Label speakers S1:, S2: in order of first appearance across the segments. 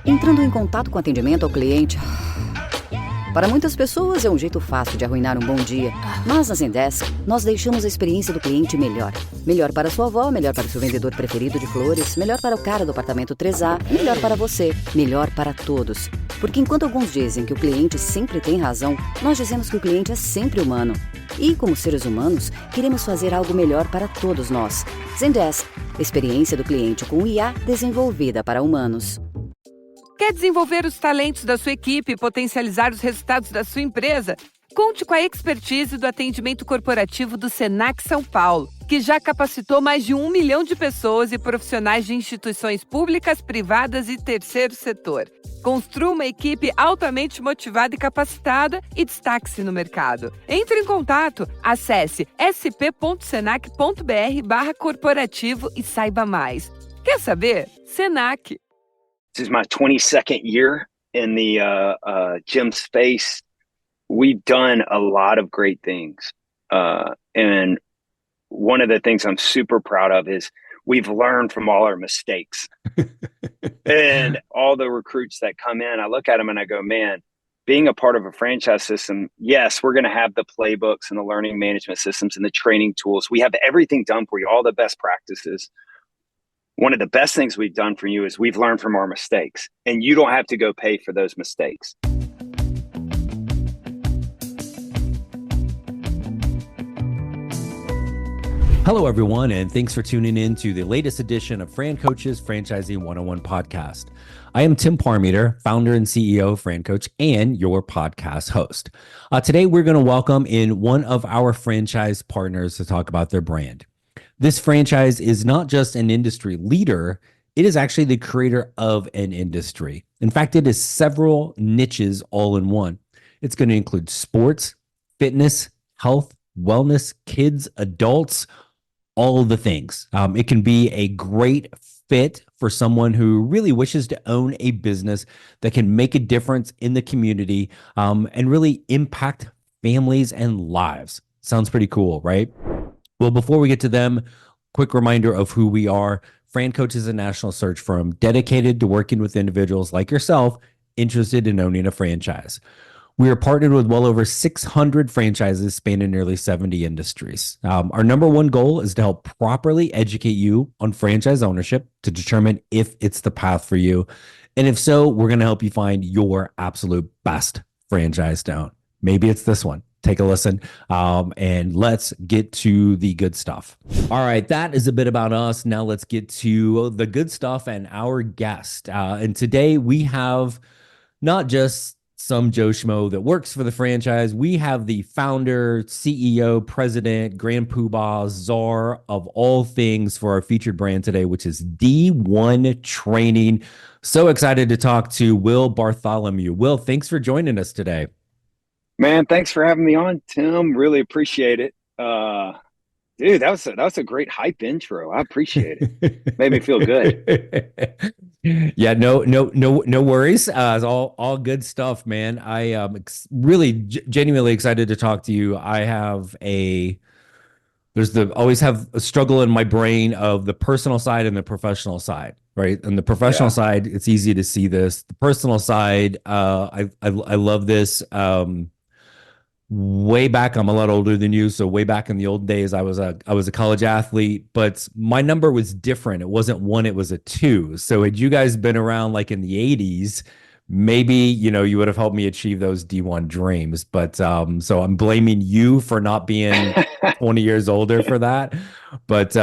S1: Entrando em contato com atendimento ao cliente. Para muitas pessoas é um jeito fácil de arruinar um bom dia. Mas na Zendesk, nós deixamos a experiência do cliente melhor. Melhor para sua avó, melhor para o seu vendedor preferido de flores, melhor para o cara do apartamento 3A, melhor para você, melhor para todos. Porque enquanto alguns dizem que o cliente sempre tem razão, nós dizemos que o cliente é sempre humano. E, como seres humanos, queremos fazer algo melhor para todos nós. Zendesk, experiência do cliente com IA desenvolvida para humanos.
S2: Quer desenvolver os talentos da sua equipe e potencializar os resultados da sua empresa? Conte com a expertise do atendimento corporativo do Senac São Paulo, que já capacitou mais de 1 milhão de pessoas e profissionais de instituições públicas, privadas e terceiro setor. Construa uma equipe altamente motivada e capacitada e destaque-se no mercado. Entre em contato, acesse sp.senac.br/corporativo e saiba mais. Quer saber? Senac.
S3: This is my 22nd year in the gym space. We've done a lot of great things. And one of the things I'm super proud of is we've learned from all our mistakes. And all the recruits that come in, I look at them and I go, man, being a part of a franchise system, yes, we're going to have the playbooks and the learning management systems and the training tools. We have everything done for you, all the best practices. One of the best things we've done for you is we've learned from our mistakes, and you don't have to go pay for those mistakes.
S4: Hello, everyone, and thanks for tuning in to the latest edition of Fran Coach's Franchising 101 podcast. I am Tim Parmeter, founder and CEO of Fran Coach and your podcast host. Today, we're going to welcome in one of our franchise partners to talk about their brand. This franchise is not just an industry leader, it is actually the creator of an industry. In fact, it is several niches all in one. It's going to include sports, fitness, health, wellness, kids, adults, all the things. It can be a great fit for someone who really wishes to own a business that can make a difference in the community and really impact families and lives. Sounds pretty cool, right? Well, before we get to them, quick reminder of who we are. Fran Coach is a national search firm dedicated to working with individuals like yourself interested in owning a franchise. We are partnered with well over 600 franchises spanning nearly 70 industries. Our number one goal is to help properly educate you on franchise ownership to determine if it's the path for you. And if so, we're going to help you find your absolute best franchise to own. Maybe it's this one. Take a listen, and let's get to the good stuff. All right, that is a bit about us. Now let's get to the good stuff and our guest. And today we have not just some Joe Schmo that works for the franchise. We have the founder, CEO, president, grand poobah, czar of all things for our featured brand today, which is D1 Training. So excited to talk to Will Bartholomew. Will, thanks for joining us today.
S3: Man, thanks for having me on, Tim. Really appreciate it. Dude, that was a great hype intro. I appreciate it. Made me feel good.
S4: Yeah, no worries. It's all good stuff, man. I am really genuinely excited to talk to you. Always have a struggle in my brain of the personal side and the professional side, right? And the professional side, it's easy to see this. The personal side, I love this. Way back, I'm a lot older than you, so way back in the old days, I was a college athlete, but my number was different. It wasn't 1, it was a 2. So had you guys been around like in the 80s, maybe you would have helped me achieve those D1 dreams. But so I'm blaming you for not being 20 years older for that. But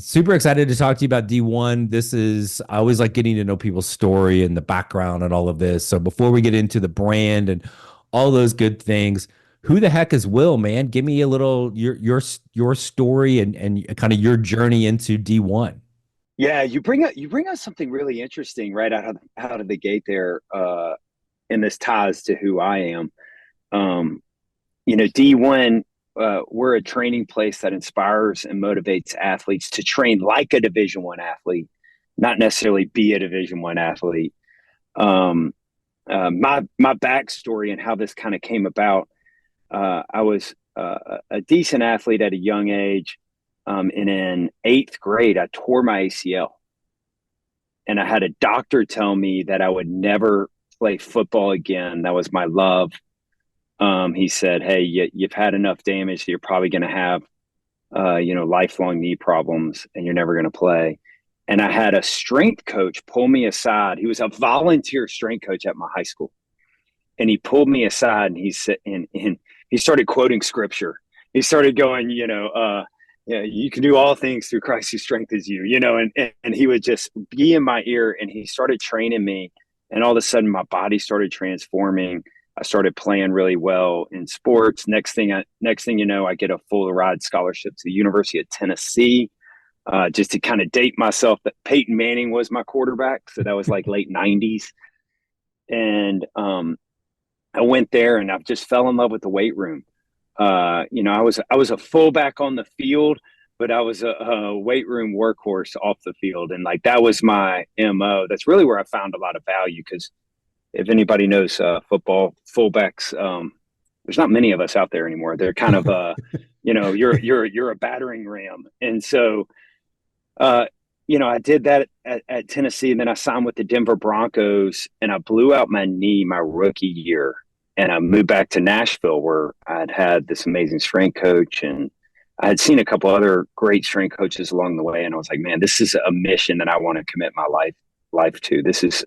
S4: super excited to talk to you about D1. I always like getting to know people's story and the background and all of this. So before we get into the brand and all those good things, who the heck is Will, man? Give me a little your story and kind of your journey into D1.
S3: Yeah, you bring up something really interesting right out of the gate there, and this ties to who I am. D1, we're a training place that inspires and motivates athletes to train like a Division I athlete, not necessarily be a Division I athlete. My backstory and how this kind of came about. I was a decent athlete at a young age, and in 8th grade, I tore my ACL. and I had a doctor tell me that I would never play football again. That was my love. He said, "Hey, you've had enough damage. You're probably going to have, lifelong knee problems, and you're never going to play." And I had a strength coach pull me aside. He was a volunteer strength coach at my high school, and he pulled me aside and he said, and he started quoting scripture. He started going, yeah, you can do all things through Christ who strengthens you, and he would just be in my ear, and he started training me. And all of a sudden my body started transforming. I started playing really well in sports. Next thing you know, I get a full ride scholarship to the University of Tennessee. Just to kind of date myself, that Peyton Manning was my quarterback. So that was like late 90s. And I went there and I just fell in love with the weight room. I was a fullback on the field, but I was a weight room workhorse off the field. And like, that was my MO. That's really where I found a lot of value. Cause if anybody knows football, fullbacks, there's not many of us out there anymore. They're kind of, you're a battering ram. And so, I did that at Tennessee, and then I signed with the Denver Broncos, and I blew out my knee my rookie year. And I moved back to Nashville, where I'd had this amazing strength coach, and I had seen a couple other great strength coaches along the way. And I was like, man, this is a mission that I want to commit my life to. This is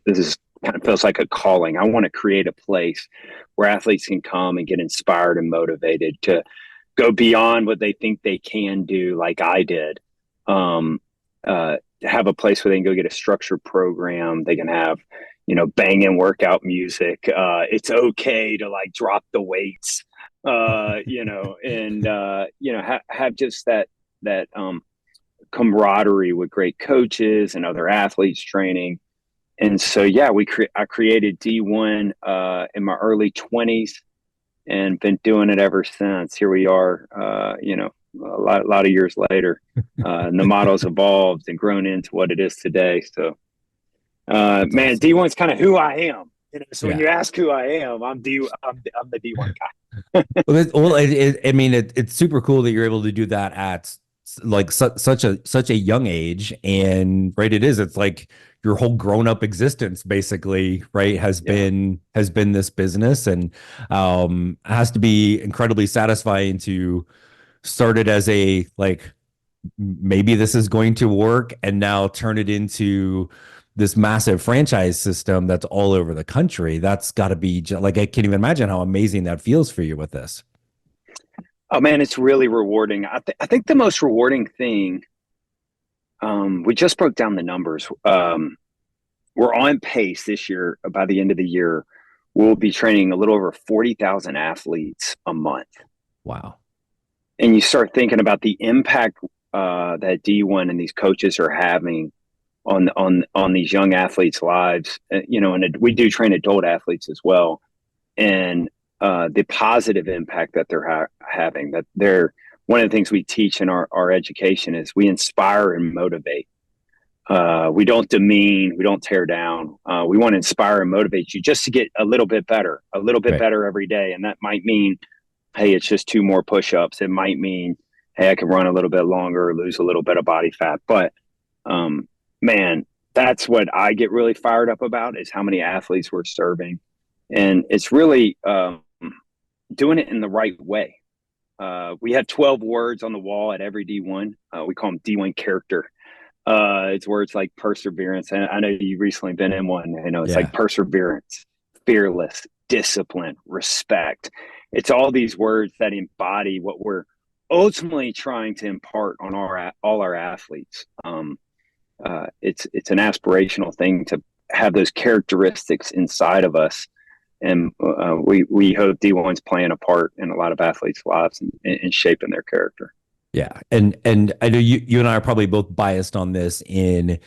S3: kind of feels like a calling. I want to create a place where athletes can come and get inspired and motivated to go beyond what they think they can do, like I did. Have a place where they can go get a structured program. They can have, banging workout music. It's okay to like drop the weights, have just that camaraderie with great coaches and other athletes training. And so, yeah, I created D1 in my early 20s and been doing it ever since. Here we are, a lot of years later, and the model's evolved and grown into what it is today. So, man, D1's kind of who I am. So when you ask who I am, I'm the D1 guy.
S4: Well, it's super cool that you're able to do that at like such a young age. And right, it's like your whole grown up existence basically, right, has been this business, and has to be incredibly satisfying to start it as a like, maybe this is going to work, and now turn it into this massive franchise system that's all over the country. That's got to be like, I can't even imagine how amazing that feels for you with this.
S3: Oh man, it's really rewarding. I think the most rewarding thing, we just broke down the numbers. We're on pace this year. By the end of the year, we'll be training a little over 40,000 athletes a month.
S4: Wow.
S3: And you start thinking about the impact that D1 and these coaches are having on these young athletes' lives. And we do train adult athletes as well. And the positive impact that they're having, that they're, one of the things we teach in our education is we inspire and motivate. We don't demean, we don't tear down. We want to inspire and motivate you just to get a little bit better better every day. And that might mean, hey, it's just 2 more push-ups. It might mean, hey, I can run a little bit longer, lose a little bit of body fat. But man, that's what I get really fired up about, is how many athletes we're serving. And it's really doing it in the right way. We have 12 words on the wall at every D1. We call them D1 character. It's words like perseverance. And I know you've recently been in one. It's like perseverance, fearless, discipline, respect. It's all these words that embody what we're ultimately trying to impart on all our athletes. It's an aspirational thing to have those characteristics inside of us. And we hope D1's playing a part in a lot of athletes' lives and shaping their character.
S4: Yeah. And I know you and I are probably both biased on this, in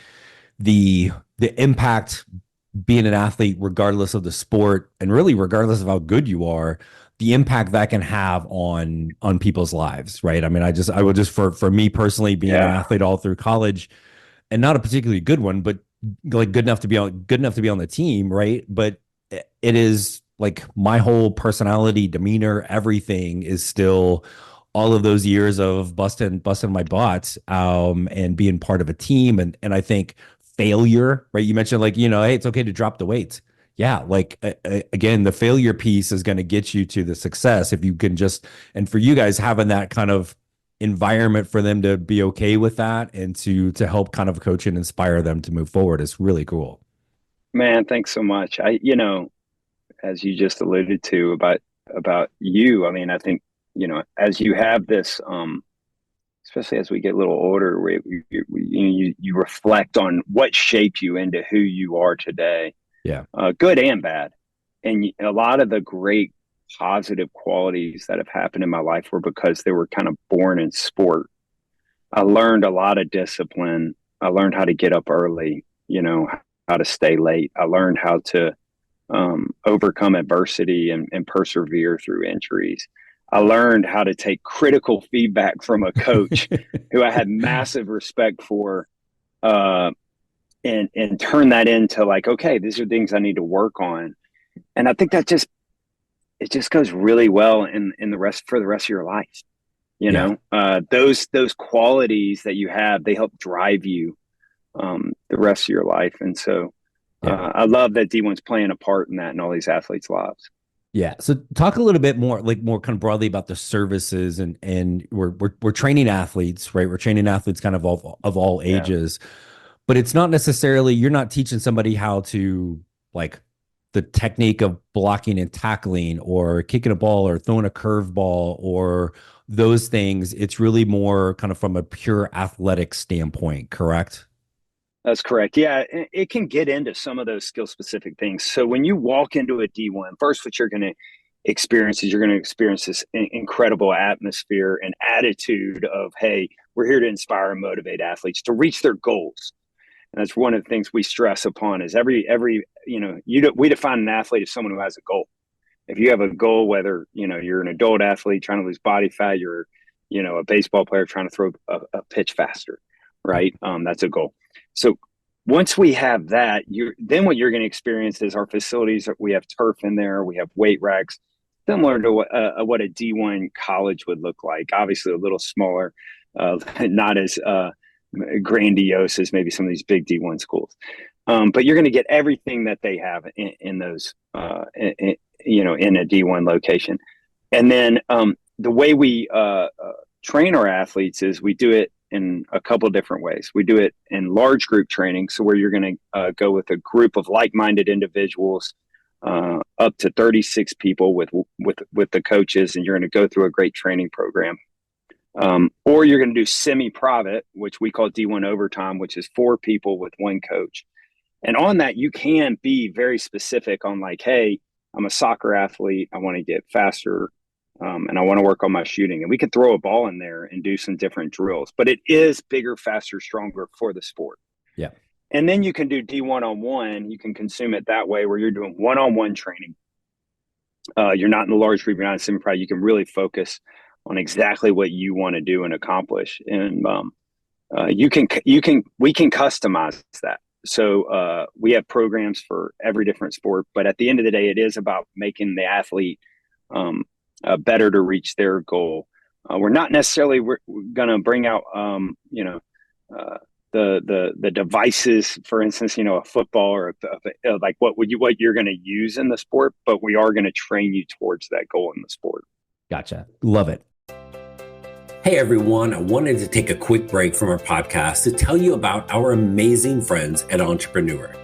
S4: the impact being an athlete, regardless of the sport, and really regardless of how good you are, the impact that can have on people's lives. Right. I mean, I would just, for me personally, being an athlete all through college, and not a particularly good one, but like good enough to be on the team. Right. But it is like my whole personality, demeanor, everything is still all of those years of busting my butt, and being part of a team. And I think failure, right? You mentioned like, hey, it's okay to drop the weights. Yeah. Like again, the failure piece is going to get you to the success if you can and for you guys having that kind of environment for them to be okay with that and to help kind of coach and inspire them to move forward is really cool.
S3: Man, thanks so much. As you just alluded to about you, I mean, I think, as you have this, especially as we get a little older, you reflect on what shaped you into who you are today.
S4: Yeah.
S3: Good and bad. And a lot of the great positive qualities that have happened in my life were because they were kind of born in sport. I learned a lot of discipline. I learned how to get up early, how to stay late. I learned how to overcome adversity and persevere through injuries. I learned how to take critical feedback from a coach who I had massive respect for, and turn that into like, okay, these are things I need to work on. And I think that it just goes really well for the rest of your life. Those qualities that you have, they help drive you the rest of your life. And so I love that D1's playing a part in that in all these athletes' lives.
S4: Yeah. So talk a little bit more kind of broadly about the services and we're training athletes, right? We're training athletes kind of all ages, but it's not necessarily, you're not teaching somebody how to like the technique of blocking and tackling or kicking a ball or throwing a curveball or those things. It's really more kind of from a pure athletic standpoint, correct?
S3: That's correct. Yeah, it can get into some of those skill-specific things. So when you walk into a D1, first what you're going to experience this incredible atmosphere and attitude of, hey, we're here to inspire and motivate athletes to reach their goals. And that's one of the things we stress upon is we define an athlete as someone who has a goal. If you have a goal, whether, you're an adult athlete trying to lose body fat, you're, a baseball player trying to throw a pitch faster, right? That's a goal. So once we have that, then what you're going to experience is our facilities. We have turf in there. We have weight racks, similar to what a D1 college would look like. Obviously, a little smaller, not as grandiose as maybe some of these big D1 schools. But you're going to get everything that they have in those, in a D1 location. And then the way we train our athletes is we do it in a couple of different ways. We do it in large group training. So where you're going to go with a group of like-minded individuals, up to 36 people with the coaches, and you're going to go through a great training program. Or you're going to do semi-private, which we call D1 overtime, which is 4 people with 1 coach. And on that, you can be very specific on like, hey, I'm a soccer athlete. I want to get faster. And I want to work on my shooting. And we can throw a ball in there and do some different drills, but it is bigger, faster, stronger for the sport.
S4: Yeah.
S3: And then you can do D1-on-1. You can consume it that way where you're doing one-on-one training. You're not in the large group. You're not in semi-private. You can really focus on exactly what you want to do and accomplish. And we can customize that. So we have programs for every different sport, but at the end of the day, it is about making the athlete better to reach their goal. We're not necessarily going to bring out, the devices, for instance, a football or like what you're going to use in the sport, but we are going to train you towards that goal in the sport.
S4: Gotcha. Love it. Hey everyone, I wanted to take a quick break from our podcast to tell you about our amazing friends at Entrepreneur.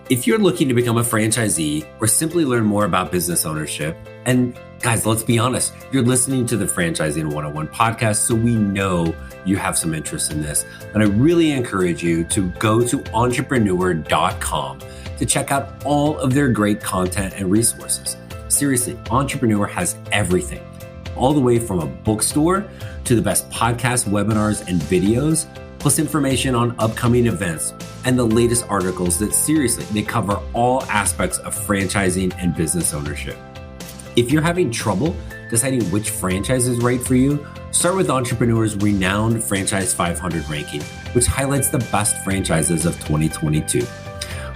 S4: If you're looking to become a franchisee or simply learn more about business ownership, and guys, let's be honest, you're listening to the Franchising 101 podcast, so we know you have some interest in this. And I really encourage you to go to entrepreneur.com to check out all of their great content and resources. Seriously, Entrepreneur has everything, all the way from a bookstore to the best podcasts, webinars, and videos, plus information on upcoming events and the latest articles that seriously, they cover all aspects of franchising and business ownership. If you're having trouble deciding which franchise is right for you, start with Entrepreneur's renowned Franchise 500 ranking, which highlights the best franchises of 2022.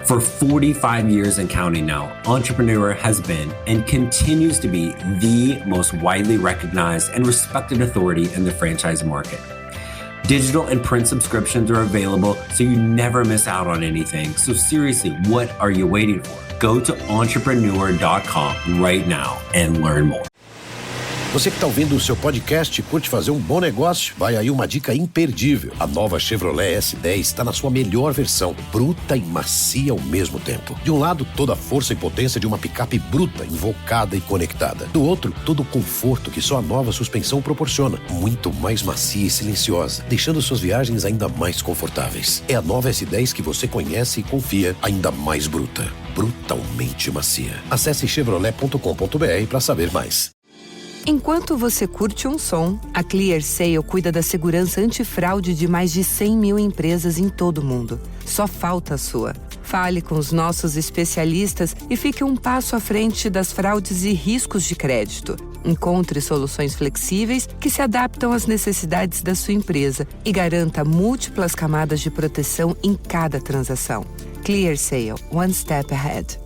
S4: For 45 years and counting now, Entrepreneur has been and continues to be the most widely recognized and respected authority in the franchise market. Digital and print subscriptions are available, so you never miss out on anything. So seriously, what are you waiting for? Go to entrepreneur.com right now and learn more.
S5: Você que está ouvindo o seu podcast e curte fazer um bom negócio, vai aí uma dica imperdível. A nova Chevrolet S10 está na sua melhor versão, bruta e macia ao mesmo tempo. De um lado, toda a força e potência de uma picape bruta, invocada e conectada. Do outro, todo o conforto que só a nova suspensão proporciona, muito mais macia e silenciosa, deixando suas viagens ainda mais confortáveis. É a nova S10 que você conhece e confia, ainda mais bruta, brutalmente macia. Acesse chevrolet.com.br para saber mais.
S2: Enquanto você curte um som, a ClearSale cuida da segurança antifraude de mais de 100 mil empresas em todo o mundo. Só falta a sua. Fale com os nossos especialistas e fique um passo à frente das fraudes e riscos de crédito. Encontre soluções flexíveis que se adaptam às necessidades da sua empresa e garanta múltiplas camadas de proteção em cada transação. ClearSale, one step ahead.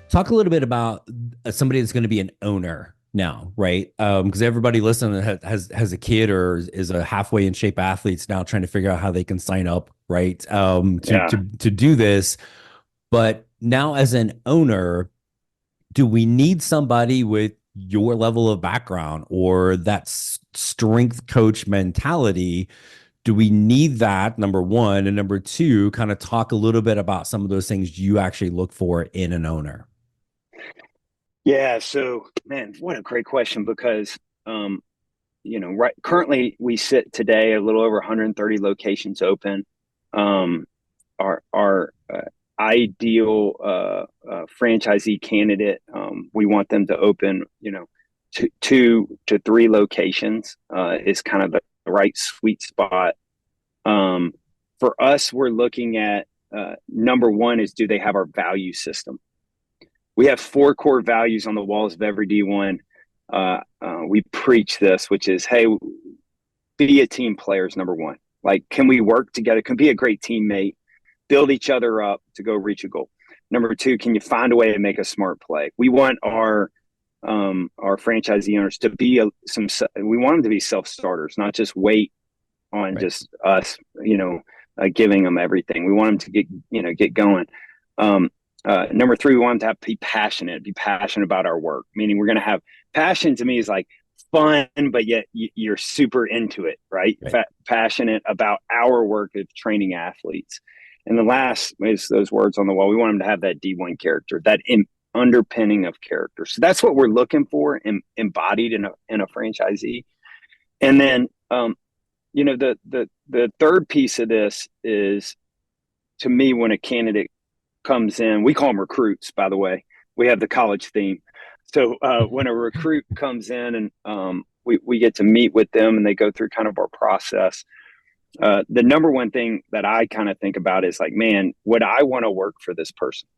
S4: Talk a little bit about somebody that's going to be an owner now, right? Because everybody listening has a kid or is a halfway in shape athletes now trying to figure out how they can sign up, right? To do this. But now as an owner, do we need somebody with your level of background or that strength coach mentality? Do we need that, number one? And number two, kind of talk a little bit about some of those things you actually look for in an owner.
S3: Yeah. So, man, what a great question, because, right currently we sit today a little over 130 locations open. Our ideal franchisee candidate, we want them to open, 2 to 3 locations is kind of the right sweet spot. For us, we're looking at number one is, do they have our value system? We have 4 core values on the walls of every D1. We preach this, which is, hey, be a team player is number one. Like, can we work together? Can be a great teammate, build each other up to go reach a goal. Number 2, can you find a way to make a smart play? We want our franchisee owners to be we want them to be self-starters, not just wait on just us, giving them everything. We want them to get going. Number 3, we want them to be passionate about our work. Meaning we're going to have passion, to me, is like fun, but yet you're super into it, right? Passionate about our work of training athletes. And the last is those words on the wall. We want them to have that D1 character, that underpinning of character. So that's what we're looking for embodied in a franchisee. And then, the third piece of this is, to me, when a candidate comes in, we call them recruits, by the way. We have the college theme. So when a recruit comes in and we get to meet with them and they go through kind of our process, the number one thing that I kind of think about is like, man, would I want to work for this person?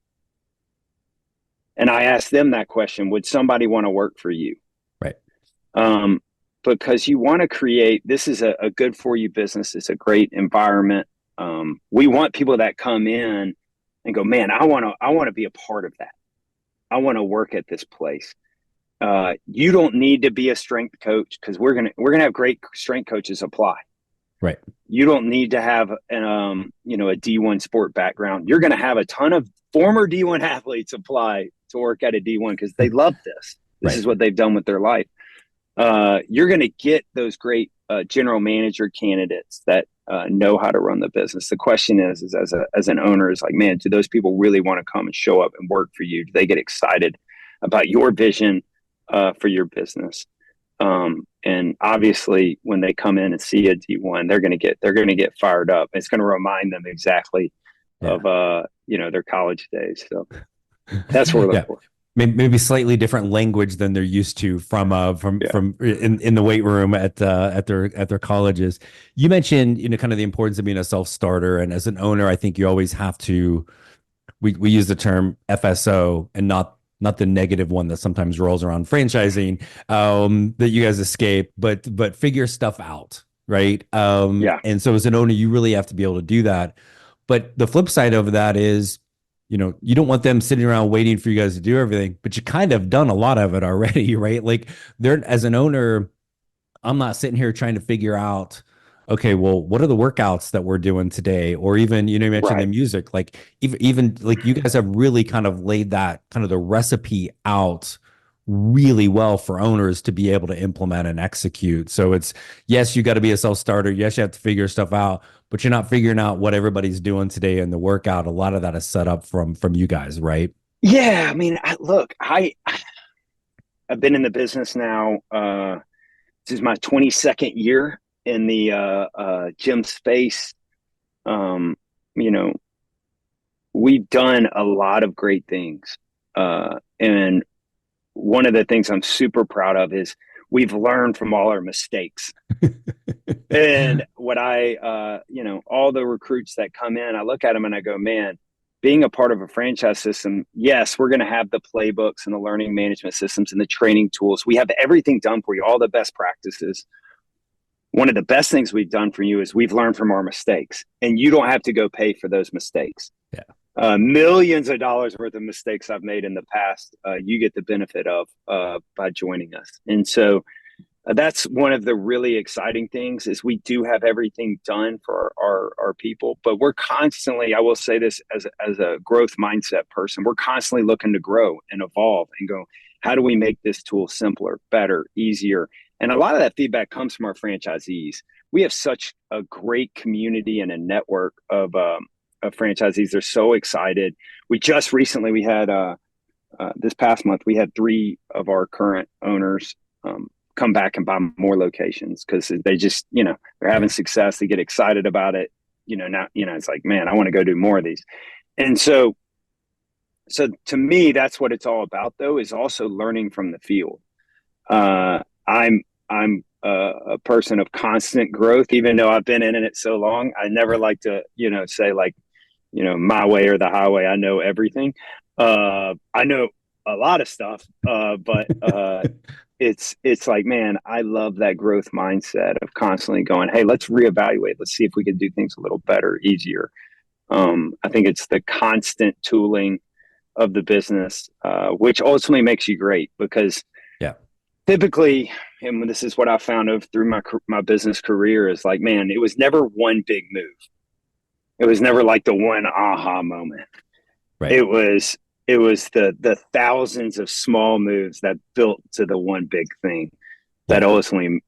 S3: And I ask them that question, would somebody want to work for you?
S4: Right.
S3: Because you want to create, this is a good for you business. It's a great environment. We want people that come in and go, man, I want to be a part of that. I want to work at this place. You don't need to be a strength coach, because we're gonna have great strength coaches apply.
S4: Right. You
S3: don't need to have a D1 sport background. You're going to have a ton of former D1 athletes apply to work at a D1 because they love this. This is what they've done with their life. You're going to get those great general manager candidates that know how to run the business. The question is as an owner, is like, man, do those people really want to come and show up and work for you? Do they get excited about your vision for your business? And obviously, when they come in and see a D1, they're going to get fired up. It's going to remind them exactly of their college days. So that's what we're looking for.
S4: Maybe slightly different language than they're used to from in the weight room at their colleges. You mentioned kind of the importance of being a self-starter, and as an owner, I think you always have to. We use the term FSO and not the negative one that sometimes rolls around franchising that you guys escape, but figure stuff out, right? And so as an owner, you really have to be able to do that. But the flip side of that is, you don't want them sitting around waiting for you guys to do everything, but you kind of done a lot of it already, right? Like as an owner, I'm not sitting here trying to figure out, okay, well, what are the workouts that we're doing today? Or even, you mentioned the music, like even like you guys have really kind of laid that kind of the recipe out really well for owners to be able to implement and execute. So it's, yes, you got to be a self-starter. Yes, you have to figure stuff out, but you're not figuring out what everybody's doing today in the workout. A lot of that is set up from you guys, right?
S3: Yeah. I mean, I've been in the business now. This is my 22nd year in the gym space. We've done a lot of great things. And one of the things I'm super proud of is we've learned from all our mistakes. And what all the recruits that come in, I look at them and I go, man, being a part of a franchise system, yes, we're going to have the playbooks and the learning management systems and the training tools. We have everything done for you, all the best practices. One of the best things we've done for you is we've learned from our mistakes, and you don't have to go pay for those mistakes.
S4: Yeah.
S3: Millions of dollars worth of mistakes I've made in the past, you get the benefit of by joining us. And so that's one of the really exciting things is we do have everything done for our people, but we're constantly, I will say this as a growth mindset person, we're constantly looking to grow and evolve and go, how do we make this tool simpler, better, easier? And a lot of that feedback comes from our franchisees. We have such a great community and a network of franchisees. They're so excited. We just recently, we had this past month, we had 3 of our current owners come back and buy more locations because they just, they're having success. They get excited about it. Now, it's like, man, I want to go do more of these. And so to me, that's what it's all about, though, is also learning from the field. I'm a person of constant growth, even though I've been in it so long. I never like to, say like, my way or the highway. I know everything. I know a lot of stuff, but it's like, man, I love that growth mindset of constantly going, hey, let's reevaluate. Let's see if we can do things a little better, easier. I think it's the constant tooling of the business, which ultimately makes you great because typically, and this is what I found through my business career is like, man, it was never one big move. It was never like the one aha moment. Right. It was the thousands of small moves that built to the one big thing that ultimately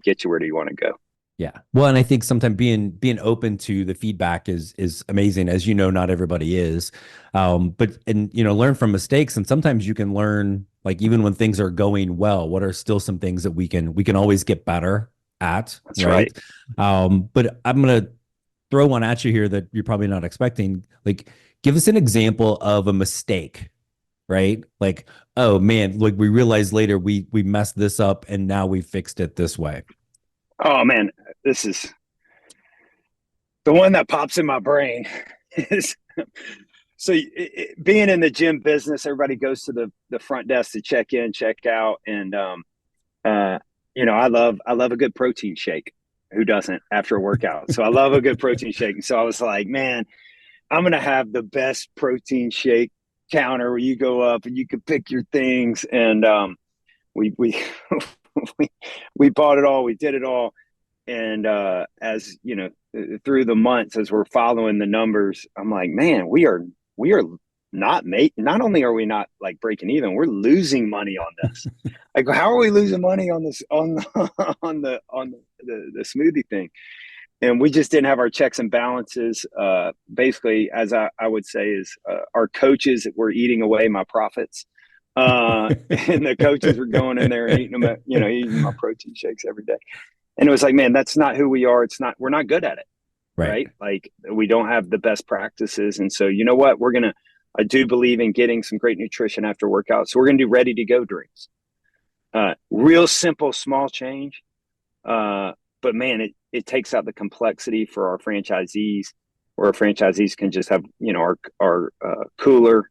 S3: get you where do you want to go.
S4: Yeah. Well, and I think sometimes being open to the feedback is amazing. As you know, not everybody is, but learn from mistakes. And sometimes you can learn, like, even when things are going well, what are still some things that we can always get better at.
S3: That's right.
S4: But I'm going to throw one at you here that you're probably not expecting. Like, give us an example of a mistake, right? Like, oh man, like we realized later we messed this up and now we fixed it this way.
S3: Oh man, this is the one that pops in my brain is so being in the gym business, everybody goes to the front desk to check in, check out. And, I love a good protein shake. Who doesn't after a workout? So I love a good protein shake. And so I was like, man, I'm going to have the best protein shake counter where you go up and you can pick your things. And we we bought it all. We did it all. And as through the months, as we're following the numbers, I'm like, man, we are not only are we not like breaking even, we're losing money on this. Like, how are we losing money on this, on the smoothie thing? And we just didn't have our checks and balances. Basically, as I would say, is our coaches were eating away my profits. And the coaches were going in there and eating them, eating my protein shakes every day. And it was like, man, that's not who we are. We're not good at it. Right. Like, we don't have the best practices. And so, you know what, I do believe in getting some great nutrition after workout. So we're going to do ready to go drinks. Real simple, small change. But man, it takes out the complexity for our franchisees, where our franchisees can just have, our cooler,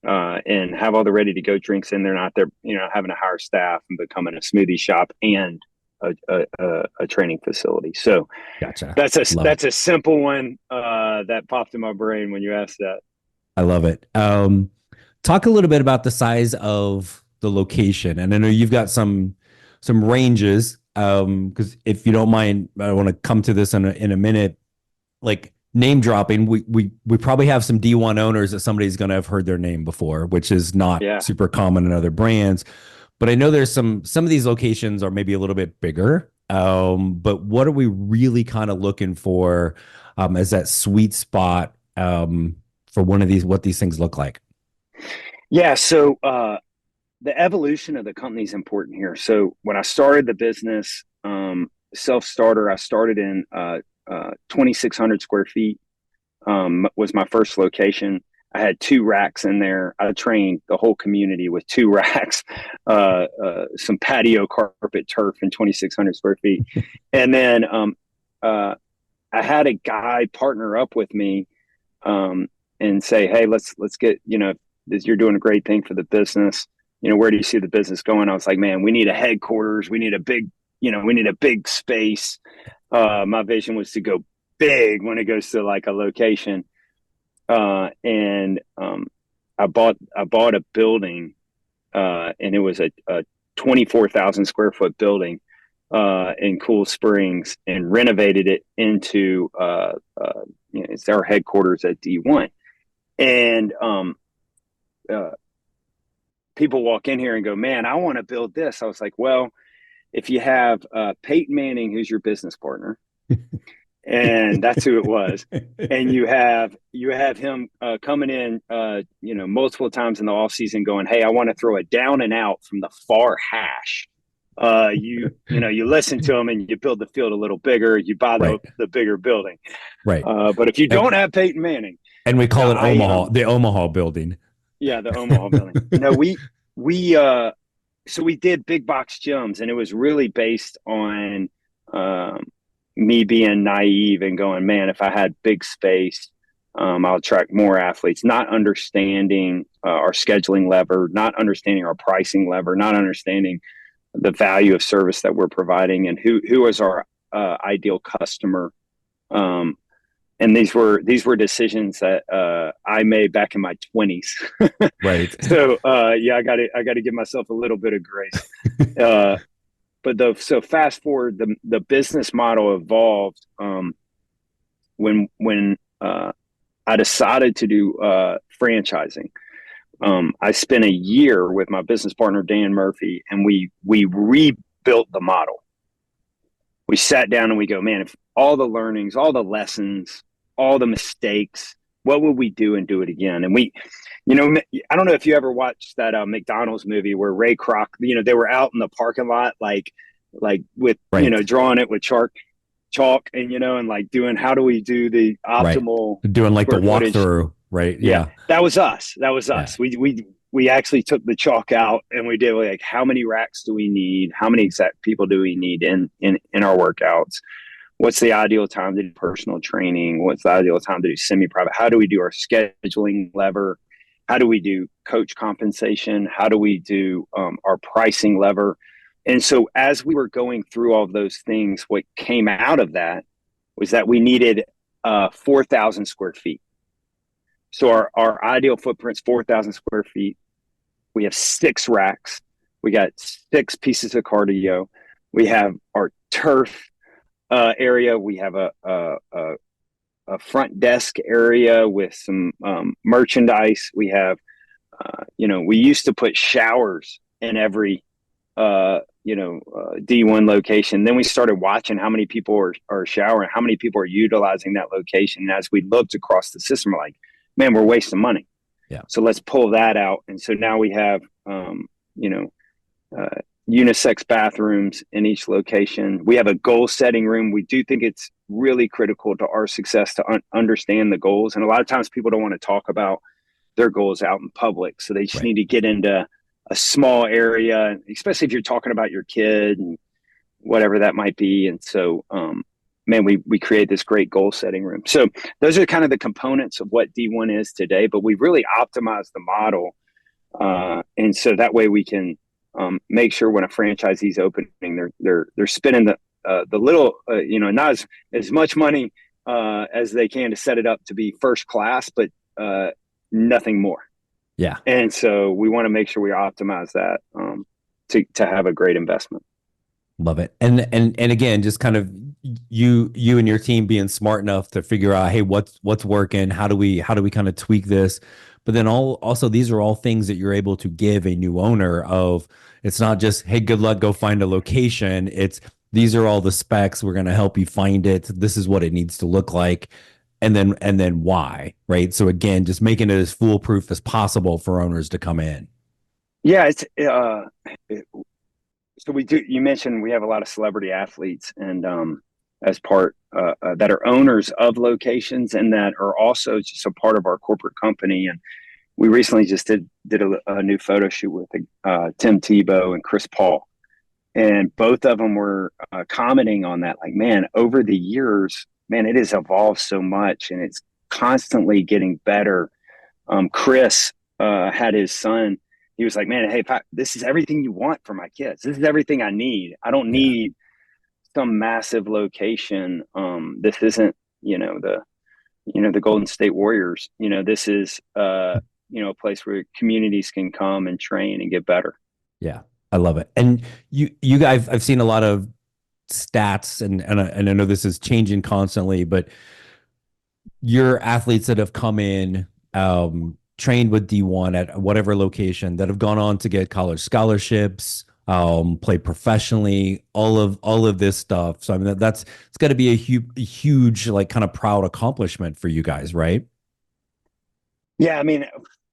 S3: and have all the ready to go drinks in there, not there, having to hire staff and becoming a smoothie shop and a training facility. So
S4: gotcha.
S3: That's a simple one. that popped in my brain when you asked that.
S4: I love it. Talk a little bit about the size of the location, and I know you've got some ranges. Because if you don't mind, I want to come to this in a minute. Like name dropping, we probably have some D1 owners that somebody's going to have heard their name before, which is not super common in other brands. But I know there's some of these locations are maybe a little bit bigger. But what are we really kind of looking for as that sweet spot for one of these, what these things look like?
S3: Yeah. So the evolution of the company is important here. So when I started the business, self-starter, I started in 2,600 square feet was my first location. I had 2 racks in there. I trained the whole community with 2 racks, some patio carpet turf in 2,600 square feet. And then I had a guy partner up with me and say, hey, let's get, you're doing a great thing for the business. Where do you see the business going? I was like, man, we need a headquarters. We need a big, we need a big space. My vision was to go big when it goes to like a location. And I bought a building, and it was a 24,000 square foot building in Cool Springs, and renovated it into it's our headquarters at D1. And people walk in here and go, man, I want to build this. I was like, well, if you have Peyton Manning, who's your business partner, and that's who it was, and you have him coming in, multiple times in the off season, going, hey, I want to throw a down and out from the far hash. You listen to him and you build the field a little bigger. You buy the bigger building, right? But if you don't have Peyton Manning, and we call it Omaha,
S4: the Omaha building.
S3: Yeah, the Omaha building. No, so we did big box gyms, and it was really based on me being naive and going, man, if I had big space, I'll attract more athletes, not understanding our scheduling lever, not understanding our pricing lever, not understanding the value of service that we're providing, and who is our ideal customer. And these were decisions that I made back in my 20s. Right. So I got to give myself a little bit of grace. So fast forward, the business model evolved when I decided to do franchising. I spent a year with my business partner Dan Murphy, and we rebuilt the model. We sat down and we go, man, if all the learnings, all the lessons, all the mistakes, what would we do and do it again? And we, I don't know if you ever watched that McDonald's movie where Ray Kroc, they were out in the parking lot, like with, drawing it with chalk and, and like doing, how do we do the optimal,
S4: doing like the walkthrough, right? Yeah. That was
S3: us. We actually took the chalk out and we did like, how many racks do we need? How many exact people do we need in our workouts? What's the ideal time to do personal training? What's the ideal time to do semi-private? How do we do our scheduling lever? How do we do coach compensation? How do we do our pricing lever? And so as we were going through all of those things, what came out of that was that we needed 4,000 square feet. So our ideal footprint's 4,000 square feet. We have 6 racks. We got 6 pieces of cardio. We have our turf area. We have a front desk area with some merchandise. We have, we used to put showers in every, D1 location. Then we started watching how many people are showering, how many people are utilizing that location. And as we looked across the system, we're like, man, we're wasting money. Yeah. So let's pull that out. And so now we have, unisex bathrooms in each location. We have a goal setting room. We do think it's really critical to our success to understand the goals. And a lot of times people don't want to talk about their goals out in public. So they just need to get into a small area, especially if you're talking about your kid and whatever that might be. And so, we create this great goal setting room. So those are kind of the components of what D1 is today, but we've really optimized the model. And so that way we can make sure when a franchisee's opening, they're spending the little, not as much money as they can to set it up to be first class, but nothing more.
S4: Yeah.
S3: And so we want to make sure we optimize that to have a great investment.
S4: Love it. And again, just kind of you and your team being smart enough to figure out, hey, what's working? How do we kind of tweak this? But then also these are all things that you're able to give a new owner of. It's not just, hey, good luck, go find a location. It's, these are all the specs. We're going to help you find it. This is what it needs to look like. And then why, right? So again, just making it as foolproof as possible for owners to come in.
S3: Yeah. So we do, you mentioned we have a lot of celebrity athletes and as part that are owners of locations and that are also just a part of our corporate company. And we recently just did a new photo shoot with Tim Tebow and Chris Paul. And both of them were commenting on that, like, man, over the years, man, it has evolved so much and it's constantly getting better. Chris had his son. He was like, man, hey, this is everything you want for my kids. This is everything I need. I don't need some massive location. This isn't, the Golden State Warriors. This is, a place where communities can come and train and get better.
S4: Yeah, I love it. And you guys, I've seen a lot of stats and I know this is changing constantly, but your athletes that have come in, trained with D1 at whatever location that have gone on to get college scholarships, play professionally, all of this stuff. So I mean, it's got to be a huge, like, kind of proud accomplishment for you guys, right?
S3: Yeah. I mean,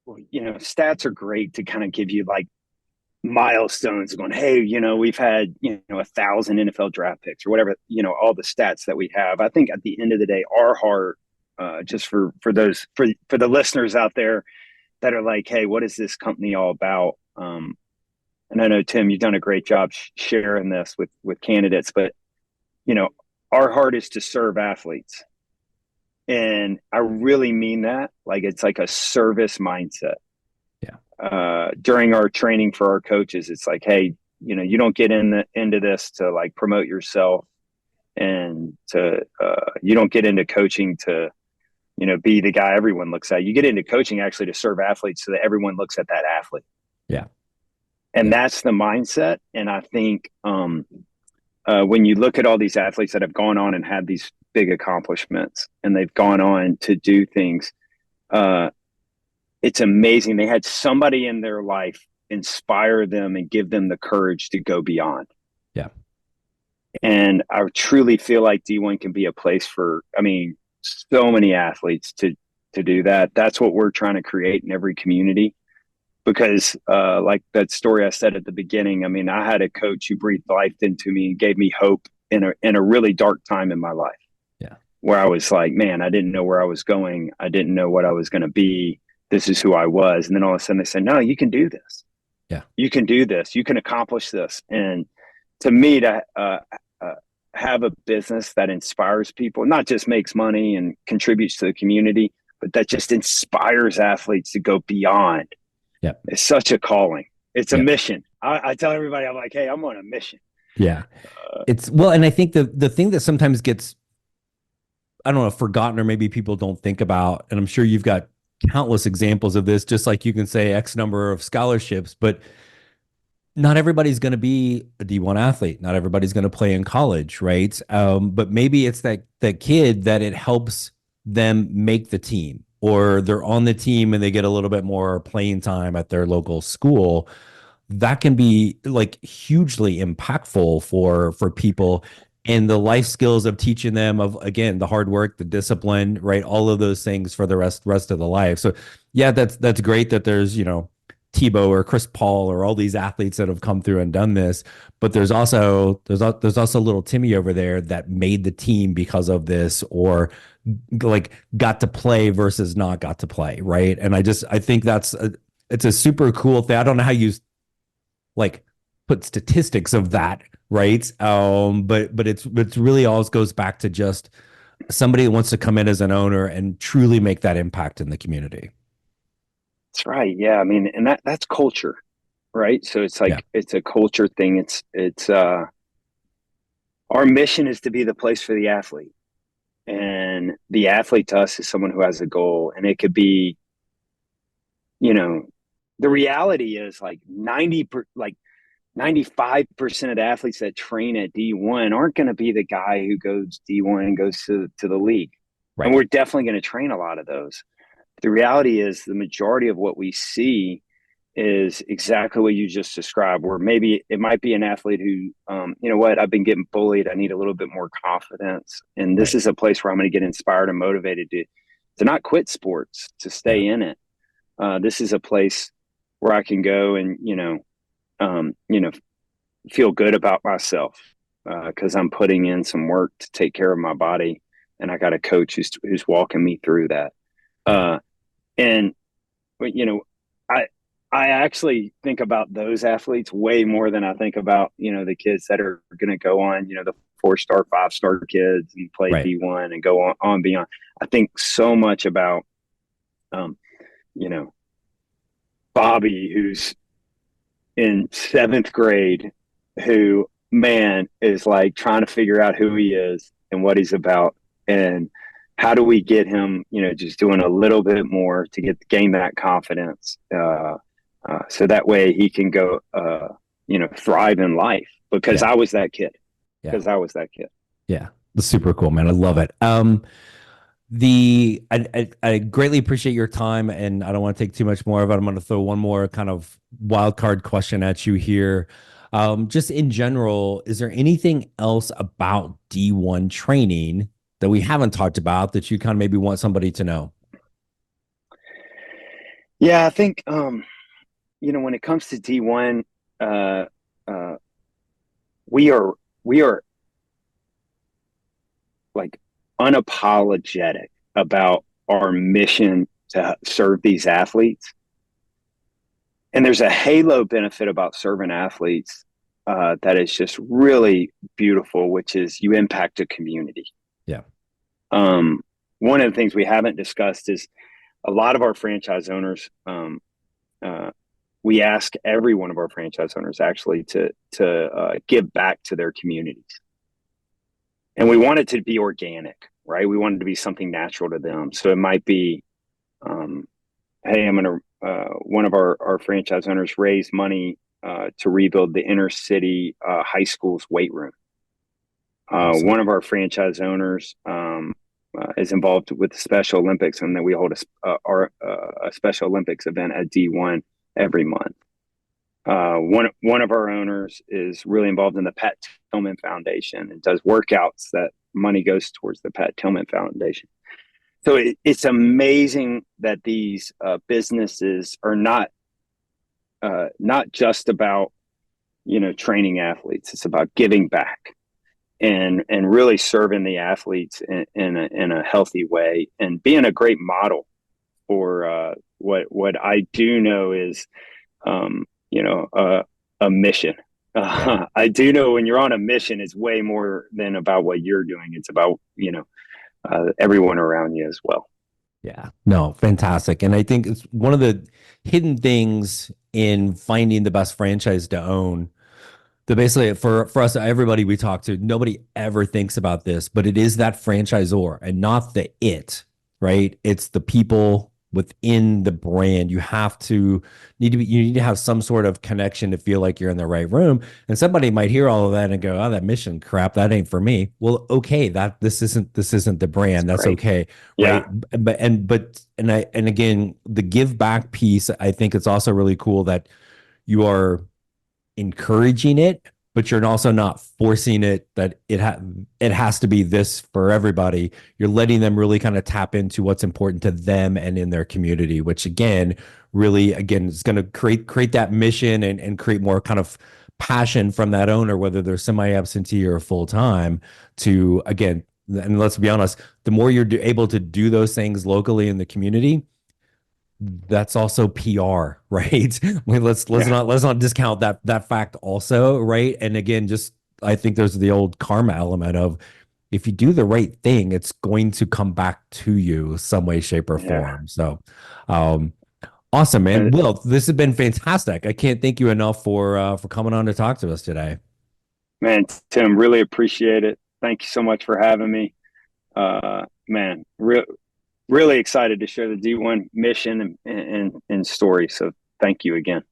S3: stats are great to kind of give you like milestones going, hey, we've had, 1,000 NFL draft picks or whatever, all the stats that we have. I think at the end of the day, our heart, just for the listeners out there that are like, hey, what is this company all about? And I know, Tim, you've done a great job sharing this with candidates, but our heart is to serve athletes. And I really mean that. Like, it's like a service mindset. Yeah. During our training for our coaches, it's like, hey, you don't get into this to like promote yourself and you don't get into coaching to, be the guy everyone looks at. You get into coaching actually to serve athletes so that everyone looks at that athlete. Yeah. And that's the mindset. And I think when you look at all these athletes that have gone on and had these big accomplishments and they've gone on to do things, it's amazing. They had somebody in their life inspire them and give them the courage to go beyond. Yeah. And I truly feel like D1 can be a place for, so many athletes to do that. That's what we're trying to create in every community. Because like that story I said at the beginning, I had a coach who breathed life into me and gave me hope in a really dark time in my life. Yeah. Where I was like, man, I didn't know where I was going. I didn't know what I was going to be. This is who I was. And then all of a sudden they said, no, you can do this. Yeah. You can do this. You can accomplish this. And to me, to have a business that inspires people, not just makes money and contributes to the community, but that just inspires athletes to go beyond. Yeah. It's such a calling. It's a mission. I tell everybody, I'm like, hey, I'm on a mission. Yeah. And I think the thing that sometimes gets, I don't know, forgotten or maybe people don't think about, and I'm sure you've got countless examples of this, just like you can say X number of scholarships, but not everybody's going to be a D1 athlete. Not everybody's going to play in college, right? But maybe it's that kid that it helps them make the team, or they're on the team and they get a little bit more playing time at their local school. That can be like hugely impactful for people, and the life skills of teaching them of, again, the hard work, the discipline, right? All of those things for the rest of the life. So yeah, that's great that there's, Tebow or Chris Paul or all these athletes that have come through and done this, but there's also little Timmy over there that made the team because of this, or like got to play versus not got to play, right? And I think it's a super cool thing. I don't know how you like put statistics of that, right? But it's really always goes back to just somebody that wants to come in as an owner and truly make that impact in the community. That's right. Yeah. And that's culture, right? So it's like, it's a culture thing. It's our mission is to be the place for the athlete. And And the athlete to us is someone who has a goal, and it could be, the reality is like 95% of the athletes that train at D1 aren't going to be the guy who goes D1 and goes to the league.
S4: Right.
S3: And we're definitely going to train a lot of those. The reality is the majority of what we see is exactly what you just described, where maybe it might be an athlete who, I've been getting bullied. I need a little bit more confidence. And this is a place where I'm going to get inspired and motivated to not quit sports, to stay in it. This is a place where I can go and, feel good about myself because I'm putting in some work to take care of my body. And I got a coach who's walking me through that. I actually think about those athletes way more than I think about, the kids that are going to go on, the 4-star, 5-star kids and play D1 and go on beyond. I think so much about, Bobby, who's in 7th grade, who, man, is like trying to figure out who he is and what he's about. And how do we get him, just doing a little bit more to gain that confidence, so that way he can go, thrive in life. Because I was that kid.
S4: Yeah, that's super cool, man. I love it. I greatly appreciate your time, and I don't want to take too much more of it. I'm going to throw one more kind of wild card question at you here. Just in general, is there anything else about D1 training that we haven't talked about that you kind of maybe want somebody to know?
S3: Yeah, I think, when it comes to D1, we are like unapologetic about our mission to serve these athletes. And there's a halo benefit about serving athletes that is just really beautiful, which is you impact a community.
S4: Yeah.
S3: One of the things we haven't discussed is a lot of our franchise owners, we ask every one of our franchise owners actually to give back to their communities. And we want it to be organic, right? We want it to be something natural to them. So it might be, hey, one of our franchise owners raised money to rebuild the inner city high school's weight room. Awesome. One of our franchise owners is involved with the Special Olympics, and then we hold a Special Olympics event at D1 every month. One of our owners is really involved in the Pat Tillman Foundation and does workouts that money goes towards the Pat Tillman Foundation. So it's amazing that these businesses are not just about, training athletes. It's about giving back and really serving the athletes in a healthy way and being a great model for what I do know is, a mission. I do know when you're on a mission, it's way more than about what you're doing. It's about, everyone around you as well.
S4: Yeah, no, fantastic. And I think it's one of the hidden things in finding the best franchise to own. That basically for us, everybody we talk to, nobody ever thinks about this, but it is that franchisor and not the it, right? It's the people within the brand. You need to have some sort of connection to feel like you're in the right room. And somebody might hear all of that and go, "Oh, that mission crap, that ain't for me." Well, okay, this isn't the brand. That's okay.
S3: Yeah.
S4: Right. And again, the give back piece, I think it's also really cool that you are encouraging it, but you're also not forcing it that it has to be this for everybody. You're letting them really kind of tap into what's important to them and in their community, which again is going to create that mission and create more kind of passion from that owner, whether they're semi-absentee or full-time, to, again, and let's be honest, the more you're able to do those things locally in the community, that's also PR, right? I mean, let's not discount that fact also, right? And again, I think there's the old karma element of, if you do the right thing, it's going to come back to you some way, shape, or form. So awesome, man. Will, this has been fantastic. I can't thank you enough for coming on to talk to us today.
S3: Man, Tim, really appreciate it. Thank you so much for having me. man, really excited to share the D1 mission and story. So thank you again.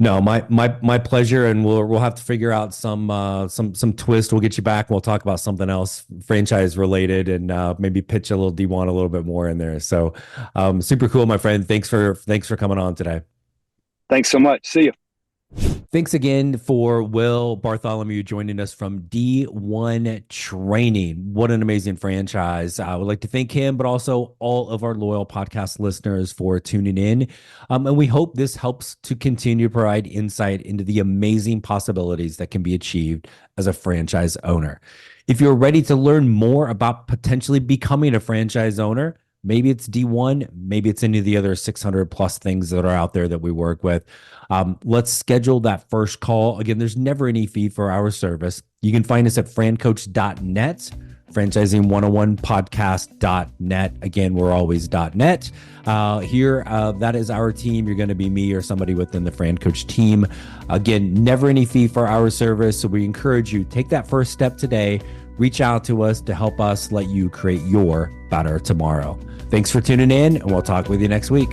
S4: No, my pleasure, and we'll have to figure out some twist. We'll get you back. We'll talk about something else franchise related, and maybe pitch a little D1 a little bit more in there. So, super cool, my friend. Thanks for coming on today.
S3: Thanks so much. See you.
S4: Thanks again for Will Bartholomew joining us from D1 Training. What an amazing franchise. I would like to thank him, but also all of our loyal podcast listeners for tuning in. And we hope this helps to continue to provide insight into the amazing possibilities that can be achieved as a franchise owner. If you're ready to learn more about potentially becoming a franchise owner, maybe it's D1, maybe it's any of the other 600 plus things that are out there that we work with. Let's schedule that first call. Again, there's never any fee for our service. You can find us at francoach.net, franchising101podcast.net. Again, we're always .net. Here, that is our team. You're going to be me or somebody within the Fran Coach team. Again, never any fee for our service. So we encourage you, take that first step today. Reach out to us to help us let you create your better tomorrow. Thanks for tuning in, and we'll talk with you next week.